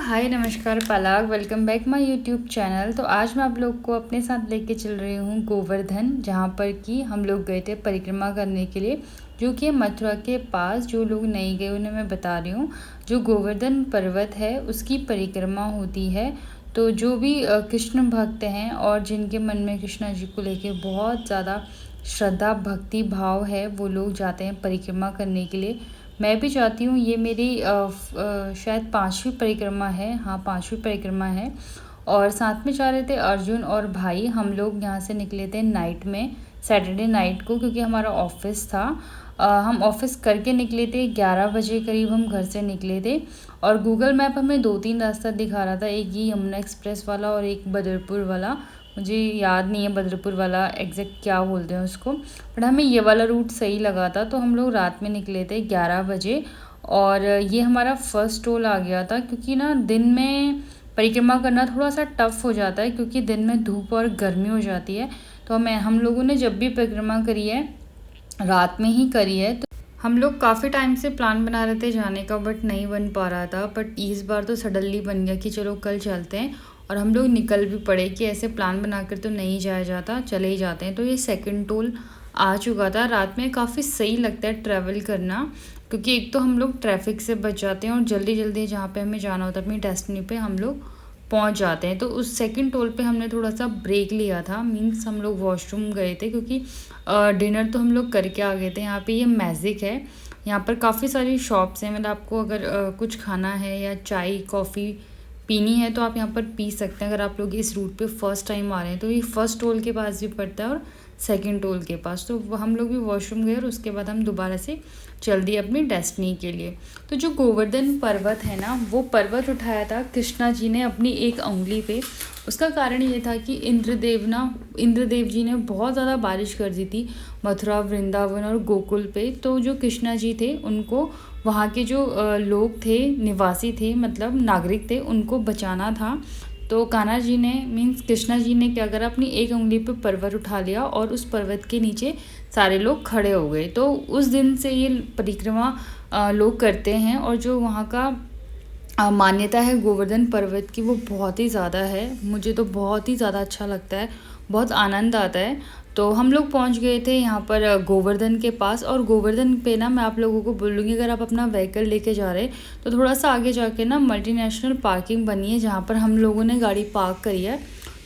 हाय नमस्कार Parag, welcome back my YouTube channel. तो आज मैं आप लोग को अपने साथ लेके चल रही हूँ गोवर्धन, जहाँ पर कि हम लोग गए थे परिक्रमा करने के लिए, जो कि मथुरा के पास। जो लोग नहीं गए उन्हें मैं बता रही हूँ, जो गोवर्धन पर्वत है उसकी परिक्रमा होती है। तो जो भी कृष्ण भक्त हैं और जिनके मन में कृष्णा जी को लेके बहुत ज़्यादा श्रद्धा भक्ति भाव है, वो लोग जाते हैं परिक्रमा करने के लिए। मैं भी चाहती हूँ। ये मेरी शायद 5वीं परिक्रमा है। हाँ, 5वीं परिक्रमा है। और साथ में जा रहे थे अर्जुन और भाई। हम लोग यहाँ से निकले थे नाइट में, सैटरडे नाइट को, क्योंकि हमारा ऑफिस था। हम ऑफिस करके निकले थे 11 बजे करीब हम घर से निकले थे। और गूगल मैप हमें 2-3 रास्ता दिखा रहा था, एक ये यमुना एक्सप्रेस वाला और एक बदरपुर वाला। मुझे याद नहीं है बदरपुर वाला एग्जैक्ट क्या बोलते हैं उसको, बट हमें ये वाला रूट सही लगा था। तो हम लोग रात में निकले थे 11 बजे। और ये हमारा फर्स्ट टोल आ गया था, क्योंकि ना दिन में परिक्रमा करना थोड़ा सा टफ़ हो जाता है, क्योंकि दिन में धूप और गर्मी हो जाती है। तो हम लोगों ने जब भी परिक्रमा करी है रात में ही करी है। तो हम लोग काफ़ी टाइम से प्लान बना रहे थे जाने का, बट नहीं बन पा रहा था। बट इस बार तो सडनली बन गया कि चलो कल चलते हैं। और हम लोग निकल भी पड़े कि ऐसे प्लान बनाकर तो नहीं जाया जाता, चले ही जाते हैं। तो ये सेकंड टोल आ चुका था। रात में काफ़ी सही लगता है ट्रैवल करना, क्योंकि एक तो हम लोग ट्रैफिक से बच जाते हैं और जल्दी जल्दी जहाँ पे हमें जाना होता है अपनी डेस्टिनी पे हम लोग पहुँच जाते हैं। तो उस सेकंड टोल पे हमने थोड़ा सा ब्रेक लिया था, मीन्स हम लोग वॉशरूम गए थे, क्योंकि डिनर तो हम लोग करके आ गए थे। यहाँ पे ये मैजिक है, यहाँ पर काफ़ी सारी शॉप्स हैं। मतलब आपको अगर कुछ खाना है या चाय कॉफ़ी पीनी है तो आप यहाँ पर पी सकते हैं, अगर आप लोग इस रूट पे फर्स्ट टाइम आ रहे हैं। तो ये फर्स्ट टोल के पास भी पड़ता है और सेकंड टोल के पास। तो हम लोग भी वॉशरूम गए और उसके बाद हम दोबारा से चल दिए अपनी डेस्टिनी के लिए। तो जो गोवर्धन पर्वत है ना, वो पर्वत उठाया था कृष्णा जी ने अपनी एक उंगली पे। उसका कारण ये था कि इंद्रदेव जी ने बहुत ज़्यादा बारिश कर दी थी मथुरा, वृंदावन और गोकुल पे। तो जो कृष्णा जी थे उनको, वहाँ के जो लोग थे, निवासी थे, मतलब नागरिक थे, उनको बचाना था। तो कान्हा जी ने, मीन्स कृष्णा जी ने क्या करा, अपनी एक उंगली पे पर्वत उठा लिया और उस पर्वत के नीचे सारे लोग खड़े हो गए। तो उस दिन से ये परिक्रमा लोग करते हैं। और जो वहाँ का मान्यता है गोवर्धन पर्वत की, वो बहुत ही ज़्यादा है। मुझे तो बहुत ही ज़्यादा अच्छा लगता है, बहुत आनंद आता है। तो हम लोग पहुंच गए थे यहाँ पर गोवर्धन के पास। और गोवर्धन पे ना मैं आप लोगों को बोलूँगी, अगर आप अपना व्हीकल लेके जा रहे हैं तो थोड़ा सा आगे जाके ना मल्टीनेशनल पार्किंग बनी है, जहाँ पर हम लोगों ने गाड़ी पार्क करी है।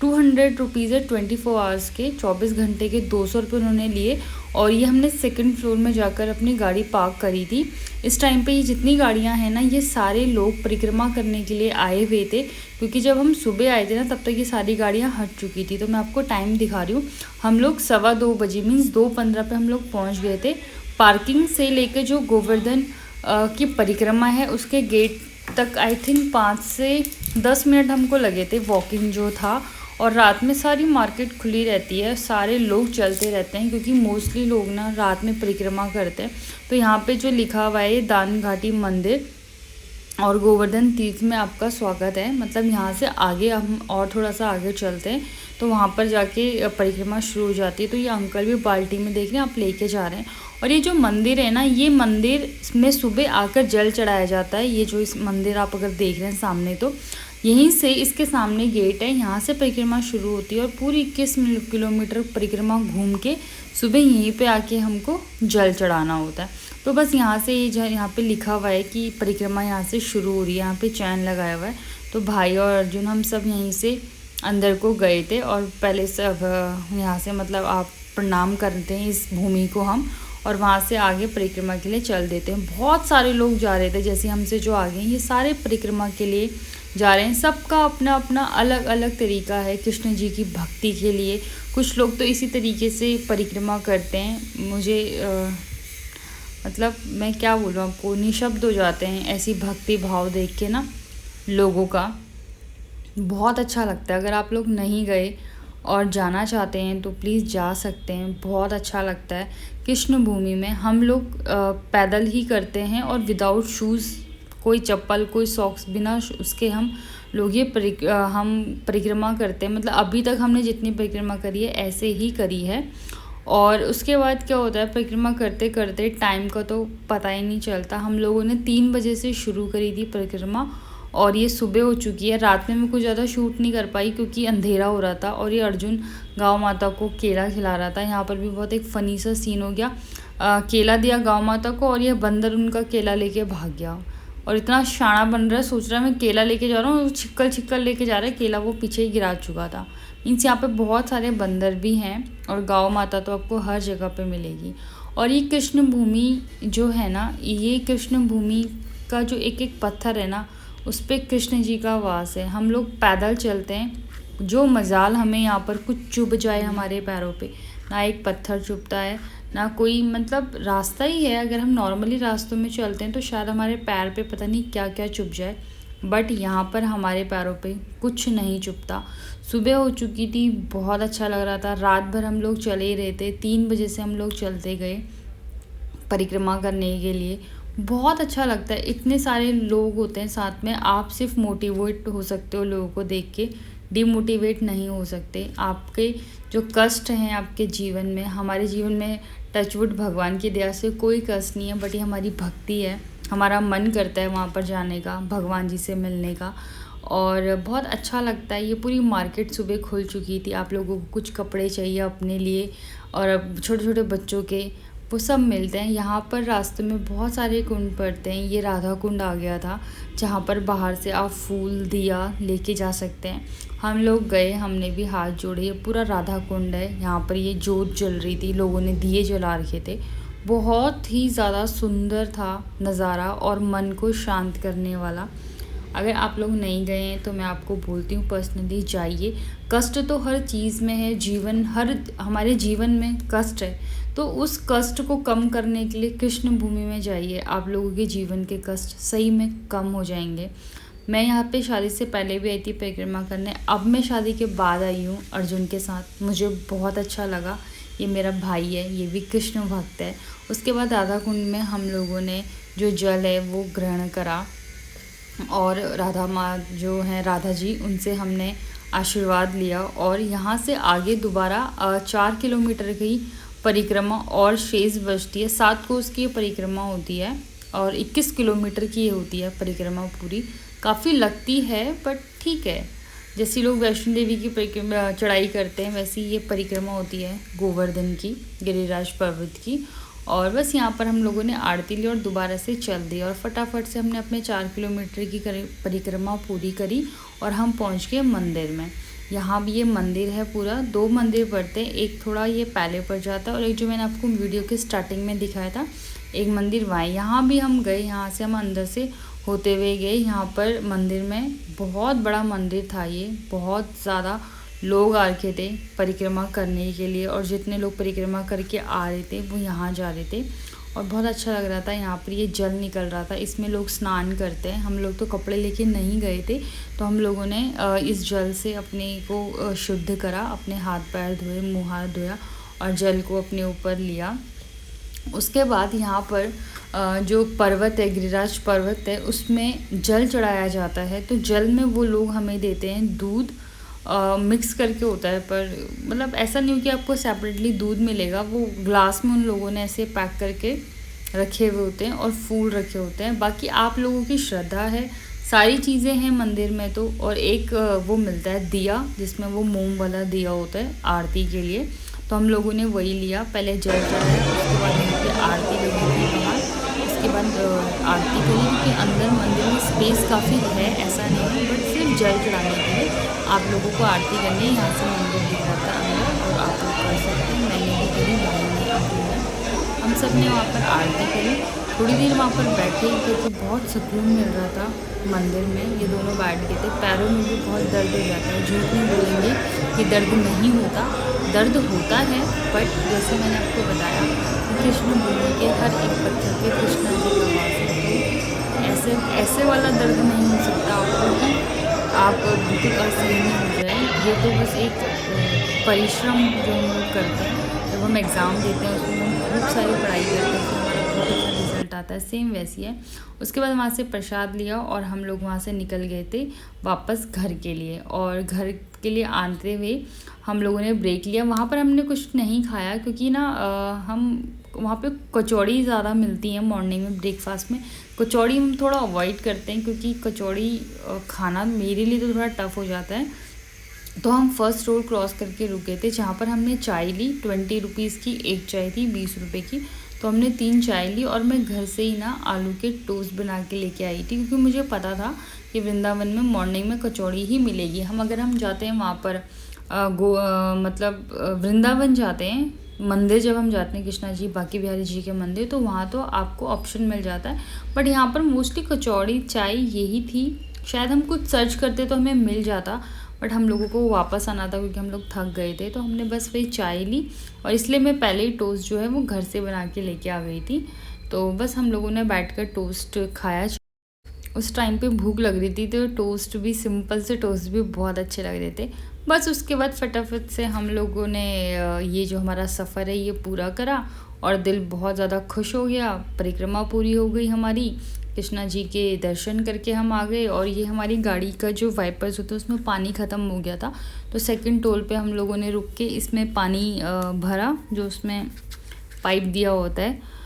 200 रुपीज़ है 24 आवर्स के, 24 घंटे के 200 रुपये उन्होंने लिए। और ये हमने सेकंड फ्लोर में जाकर अपनी गाड़ी पार्क करी थी। इस टाइम पे ये जितनी गाड़ियाँ हैं ना, ये सारे लोग परिक्रमा करने के लिए आए हुए थे, क्योंकि जब हम सुबह आए थे ना तब तक ये सारी गाड़ियाँ हट चुकी थी। तो मैं आपको टाइम दिखा रही हूँ। हम लोग 2:15 बजे, मीन्स 2:15 पे हम लोग पहुँच गए थे। पार्किंग से लेकर जो गोवर्धन की परिक्रमा है उसके गेट तक आई थिंक 5 से 10 मिनट हमको लगे थे, वॉकिंग जो था। और रात में सारी मार्केट खुली रहती है, सारे लोग चलते रहते हैं, क्योंकि मोस्टली लोग ना रात में परिक्रमा करते हैं। तो यहाँ पे जो लिखा हुआ है दान घाटी मंदिर और गोवर्धन तीर्थ में आपका स्वागत है। मतलब यहाँ से आगे हम और थोड़ा सा आगे चलते हैं तो वहाँ पर जाके परिक्रमा शुरू हो जाती है। तो ये अंकल भी बाल्टी में देख रहे हैं, आप लेके जा रहे हैं। और ये जो मंदिर है ना, ये मंदिर में सुबह आकर जल चढ़ाया जाता है। ये जो इस मंदिर आप अगर देख रहे हैं सामने, तो यहीं से इसके सामने गेट है, यहाँ से परिक्रमा शुरू होती है। और पूरी 21 किलोमीटर परिक्रमा घूम के सुबह यहीं पे आके हमको जल चढ़ाना होता है। तो बस यहाँ से यहाँ पे लिखा हुआ है कि परिक्रमा यहाँ से शुरू हो रही है, यहाँ पे चैन लगाया हुआ है। तो भाई और अर्जुन हम सब यहीं से अंदर को गए थे। और पहले सब यहाँ से मतलब आप प्रणाम करते हैं इस भूमि को हम, और वहाँ से आगे परिक्रमा के लिए चल देते हैं। बहुत सारे लोग जा रहे थे, जैसे हमसे जो आगे हैं, ये सारे परिक्रमा के लिए जा रहे हैं। सबका अपना अपना अलग अलग तरीका है कृष्ण जी की भक्ति के लिए। कुछ लोग तो इसी तरीके से परिक्रमा करते हैं। मुझे मतलब मैं क्या बोलूँ आपको, निशब्द हो जाते हैं ऐसी भक्ति भाव देख के ना लोगों का। बहुत अच्छा लगता है। अगर आप लोग नहीं गए और जाना चाहते हैं तो प्लीज़ जा सकते हैं, बहुत अच्छा लगता है। कृष्ण भूमि में हम लोग पैदल ही करते हैं और विदाउट शूज़, कोई चप्पल कोई सॉक्स, बिना उसके हम लोग ये हम परिक्रमा करते हैं। मतलब अभी तक हमने जितनी परिक्रमा करी है ऐसे ही करी है। और उसके बाद क्या होता है, परिक्रमा करते करते टाइम का तो पता ही नहीं चलता। हम लोगों ने 3 बजे से शुरू करी थी परिक्रमा और ये सुबह हो चुकी है। रात में मैं कुछ ज़्यादा शूट नहीं कर पाई क्योंकि अंधेरा हो रहा था। और ये अर्जुन गाँव माता को केला खिला रहा था। यहाँ पर भी बहुत एक फ़नी सा सीन हो गया। केला दिया गाँव माता को और ये बंदर उनका केला लेके भाग गया। और इतना शाना बन रहा है, सोच रहा है मैं केला लेके जा रहा हूँ, छिक्कल लेके जा रहा है, केला वो पीछे ही गिरा चुका था। मीन्स यहाँ पे बहुत सारे बंदर भी हैं। और गाँव माता तो आपको हर जगह पे मिलेगी। और ये कृष्ण भूमि जो है ना, ये कृष्ण भूमि का जो एक एक पत्थर है ना, उस पर कृष्ण जी का वास है। हम लोग पैदल चलते हैं, जो मजाल हमें यहाँ पर कुछ चुभ जाए हमारे पैरों पे, ना एक पत्थर चुभता है ना कोई, मतलब रास्ता ही है। अगर हम नॉर्मली रास्तों में चलते हैं तो शायद हमारे पैर पे पता नहीं क्या क्या चुभ जाए, बट यहाँ पर हमारे पैरों पे कुछ नहीं चुभता। सुबह हो चुकी थी, बहुत अच्छा लग रहा था। रात भर हम लोग चले ही रहे थे, 3 बजे से हम लोग चलते गए परिक्रमा करने के लिए। बहुत अच्छा लगता है, इतने सारे लोग होते हैं साथ में, आप सिर्फ मोटिवेट हो सकते हो लोगों को देख के, डिमोटिवेट नहीं हो सकते। आपके जो कष्ट हैं आपके जीवन में, हमारे जीवन में टचवुड भगवान की दया से कोई कष्ट नहीं है, बट ये हमारी भक्ति है। हमारा मन करता है वहाँ पर जाने का, भगवान जी से मिलने का, और बहुत अच्छा लगता है। ये पूरी मार्केट सुबह खुल चुकी थी। आप लोगों को कुछ कपड़े चाहिए अपने लिए और छोटे छोटे बच्चों के, वो सब मिलते हैं यहाँ पर। रास्ते में बहुत सारे कुंड पड़ते हैं। ये राधा कुंड आ गया था जहाँ पर बाहर से आप फूल दिया लेके जा सकते हैं। हम लोग गए, हमने भी हाथ जोड़े। ये पूरा राधा कुंड है। यहाँ पर ये जोत जल रही थी, लोगों ने दिए जला रखे थे। बहुत ही ज़्यादा सुंदर था नज़ारा और मन को शांत करने वाला। अगर आप लोग नहीं गए हैं तो मैं आपको बोलती हूँ पर्सनली जाइए। कष्ट तो हर चीज़ में है, हमारे जीवन में कष्ट है, तो उस कष्ट को कम करने के लिए कृष्ण भूमि में जाइए। आप लोगों के जीवन के कष्ट सही में कम हो जाएंगे। मैं यहाँ पे शादी से पहले भी आई थी परिक्रमा करने, अब मैं शादी के बाद आई हूँ अर्जुन के साथ। मुझे बहुत अच्छा लगा। ये मेरा भाई है, ये भी कृष्ण भक्त है। उसके बाद राधा कुंड में हम लोगों ने जो जल है वो ग्रहण करा, और राधा माँ जो हैं राधा जी, उनसे हमने आशीर्वाद लिया। और यहाँ से आगे दोबारा 4 किलोमीटर की परिक्रमा और शेष बचती है। 7 कोस की परिक्रमा होती है और 21 किलोमीटर की होती है परिक्रमा पूरी। काफ़ी लगती है बट ठीक है, जैसे लोग वैष्णो देवी की परिक्रमा चढ़ाई करते हैं वैसी ये परिक्रमा होती है गोवर्धन की, गिरिराज पर्वत की। और बस यहाँ पर हम लोगों ने आरती ली और दोबारा से चल दी, और फटाफट से हमने अपने 4 किलोमीटर की परिक्रमा पूरी करी और हम पहुँच गए मंदिर में। यहाँ भी ये मंदिर है पूरा, 2 मंदिर पड़ते हैं, एक थोड़ा ये पहले पड़ जाता है और एक जो मैंने आपको वीडियो के स्टार्टिंग में दिखाया था, एक मंदिर वहाँ। यहाँ भी हम गए, यहाँ से हम अंदर से होते हुए गए। यहाँ पर मंदिर में बहुत बड़ा मंदिर था, ये बहुत ज़्यादा लोग आ रखे थे परिक्रमा करने के लिए, और जितने लोग परिक्रमा करके आ रहे थे वो यहाँ जा रहे थे और बहुत अच्छा लग रहा था। यहाँ पर ये जल निकल रहा था, इसमें लोग स्नान करते हैं। हम लोग तो कपड़े लेके नहीं गए थे, तो हम लोगों ने इस जल से अपने को शुद्ध करा, अपने हाथ पैर धोए, मुँह हाथ धोया और जल को अपने ऊपर लिया। उसके बाद यहाँ पर जो पर्वत है, गिरिराज पर्वत है, उसमें जल चढ़ाया जाता है। तो जल में वो लोग हमें देते हैं दूध, मिक्स करके होता है, पर मतलब ऐसा नहीं हो कि आपको सेपरेटली दूध मिलेगा। वो ग्लास में उन लोगों ने ऐसे पैक करके रखे हुए होते हैं और फूल रखे होते हैं। बाकी आप लोगों की श्रद्धा है, सारी चीज़ें हैं मंदिर में तो। और एक वो मिलता है दिया, जिसमें वो मोम वाला दिया होता है आरती के लिए, तो हम लोगों ने वही लिया। पहले जल चढ़ाया, उसके बाद यहाँ पे आरती लगी थी बाहर, उसके बाद आरती करी, क्योंकि अंदर मंदिर में स्पेस काफ़ी है, ऐसा नहीं है, बट सिर्फ जल चढ़ाने के लिए आप लोगों को आरती करनी है। यहाँ से मंदिर दिख रहा था अंदर और आप लोग कर सकते हैं। मैंने भी करी, भाई ने अपनी ने, हम सब ने वहाँ पर आरती करी। थोड़ी देर वहाँ पर बैठे क्योंकि बहुत सुकून मिल रहा था मंदिर में। ये दोनों बैठ गए थे, पैरों में भी बहुत दर्द हो जाता है, झूठ नहीं बोलेंगे कि दर्द नहीं होता, दर्द होता है, बट जैसे मैंने आपको बताया कृष्ण भूमि के हर एक पत्थर पे कृष्ण जी का वास है। तो ऐसे वाला दर्द नहीं हो सकता आपको कि आप बिल्कुल असहनीय हो जाए। ये तो बस एक परिश्रम जो हम लोग करते हैं, जब हम एग्ज़ाम देते हैं उसमें हम खूब सारी पढ़ाई करते हैं, तो हमारा बहुत अच्छा रिजल्ट आता है सेम वैसी है। उसके बाद वहाँ से प्रसाद लिया और हम लोग वहाँ से निकल गए थे वापस घर के लिए। और घर के लिए आते हुए हम लोगों ने ब्रेक लिया। वहाँ पर हमने कुछ नहीं खाया क्योंकि ना हम वहाँ पे कचौड़ी ज़्यादा मिलती है मॉर्निंग में ब्रेकफास्ट में। कचौड़ी हम थोड़ा अवॉइड करते हैं क्योंकि कचौड़ी खाना मेरे लिए तो थोड़ा टफ़ हो जाता है। तो हम फर्स्ट रोड क्रॉस करके रुके थे जहाँ पर हमने चाय ली 20 रुपीज़ की, एक चाय थी 20 रुपये की। तो हमने 3 चाय ली और मैं घर से ही ना आलू के टोस्ट बना के लेके आई थी क्योंकि मुझे पता था कि वृंदावन में मॉर्निंग में कचौड़ी ही मिलेगी। अगर हम जाते हैं वहाँ पर वृंदावन जाते हैं मंदिर, जब हम जाते हैं कृष्णा जी बांके बिहारी जी के मंदिर, तो वहाँ तो आपको ऑप्शन मिल जाता है। बट यहाँ पर मोस्टली कचौड़ी चाय यही थी। शायद हम कुछ सर्च करते तो हमें मिल जाता, बट हम लोगों को वापस आना था क्योंकि हम लोग थक गए थे। तो हमने बस वही चाय ली और इसलिए मैं पहले ही टोस्ट जो है वो घर से बना के लेके आ गई थी। तो बस हम लोगों ने बैठकर टोस्ट खाया। उस टाइम पे भूख लग रही थी तो टोस्ट भी, सिंपल से टोस्ट भी बहुत अच्छे लग रहे थे। बस उसके बाद फटाफट से हम लोगों ने ये जो हमारा सफ़र है ये पूरा करा और दिल बहुत ज़्यादा खुश हो गया। परिक्रमा पूरी हो गई हमारी, कृष्णा जी के दर्शन करके हम आ गए। और ये हमारी गाड़ी का जो वाइपर्स होता है उसमें पानी ख़त्म हो गया था, तो सेकंड टोल पे हम लोगों ने रुक के इसमें पानी भरा, जो उसमें पाइप दिया होता है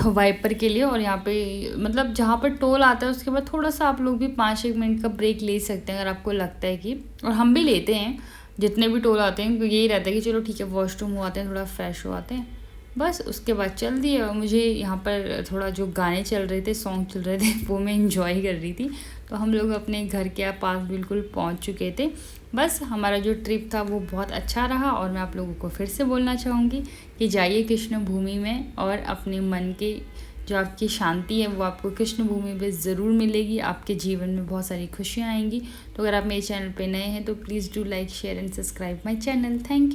वाइपर के लिए। और यहाँ पे मतलब जहाँ पर टोल आता है उसके बाद थोड़ा सा आप लोग भी 5-1 मिनट का ब्रेक ले सकते हैं अगर आपको लगता है कि, और हम भी लेते हैं जितने भी टोल आते हैं, क्योंकि यही रहता है कि चलो ठीक है वॉशरूम हो आते हैं, थोड़ा फ्रेश हो आते हैं। बस उसके बाद चल दिए। और मुझे यहाँ पर थोड़ा जो गाने चल रहे थे, सॉन्ग चल रहे थे, वो मैं इंजॉय कर रही थी। तो हम लोग अपने घर के पास बिल्कुल पहुँच चुके थे। बस हमारा जो ट्रिप था वो बहुत अच्छा रहा। और मैं आप लोगों को फिर से बोलना चाहूँगी कि जाइए कृष्ण भूमि में और अपने मन के जो आपकी शांति है वो आपको कृष्ण भूमि में ज़रूर मिलेगी। आपके जीवन में बहुत सारी खुशियाँ आएंगी। तो अगर आप मेरे चैनल पे नए हैं तो please do like, share and subscribe my channel. Thank you.